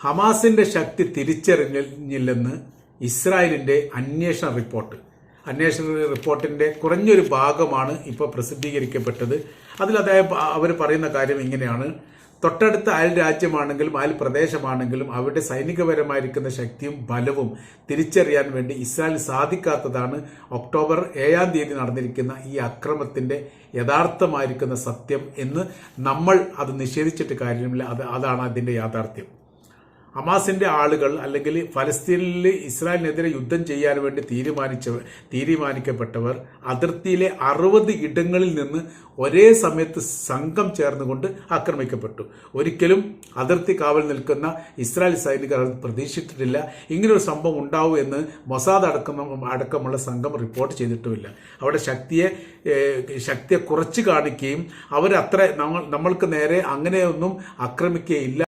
ഹമാസിന്റെ ശക്തി തിരിച്ചറിഞ്ഞില്ലെന്ന് ഇസ്രായേലിന്റെ അന്വേഷണ റിപ്പോർട്ടിന്റെ കുറഞ്ഞൊരു ഭാഗമാണ് ഇപ്പോൾ പ്രസിദ്ധീകരിക്കപ്പെട്ടത്. അതിൽ അവർ പറയുന്ന കാര്യം ഇങ്ങനെയാണ്: തൊട്ടടുത്ത അയൽ രാജ്യമാണെങ്കിലും അയൽ പ്രദേശമാണെങ്കിലും അവരുടെ സൈനികപരമായിരിക്കുന്ന ശക്തിയും ബലവും തിരിച്ചറിയാൻ വേണ്ടി ഇസ്രായേൽ സാധിക്കാത്തതാണ് ഒക്ടോബർ 7-ാം തീയതി നടന്നിരിക്കുന്ന ഈ അക്രമത്തിന്റെ യഥാർത്ഥമായിരിക്കുന്ന സത്യം എന്ന് നമ്മൾ അത് നിഷേധിച്ചിട്ട് കാര്യമില്ല. അതാണ് അതിന്റെ യാഥാർത്ഥ്യം. ഹമാസിന്റെ ആളുകൾ അല്ലെങ്കിൽ ഫലസ്തീനിൽ ഇസ്രായേലിനെതിരെ യുദ്ധം ചെയ്യാൻ വേണ്ടി തീരുമാനിക്കപ്പെട്ടവർ അതിർത്തിയിലെ 60 ഇടങ്ങളിൽ നിന്ന് ഒരേ സമയത്ത് സംഘം ചേർന്നുകൊണ്ട് ആക്രമിക്കപ്പെട്ടു. ഒരിക്കലും അതിർത്തി കാവൽ നിൽക്കുന്ന ഇസ്രായേൽ സൈനികർ അത് പ്രതീക്ഷിച്ചിട്ടില്ല. ഇങ്ങനൊരു സംഭവം ഉണ്ടാവും എന്ന് മൊസാദ് അടക്കമുള്ള സംഘം റിപ്പോർട്ട് ചെയ്തിട്ടുമില്ല. അവിടെ ശക്തിയെ കുറച്ച് കാണിക്കുകയും അവരത്ര നമ്മൾക്ക് നേരെ അങ്ങനെയൊന്നും ആക്രമിക്കുകയില്ല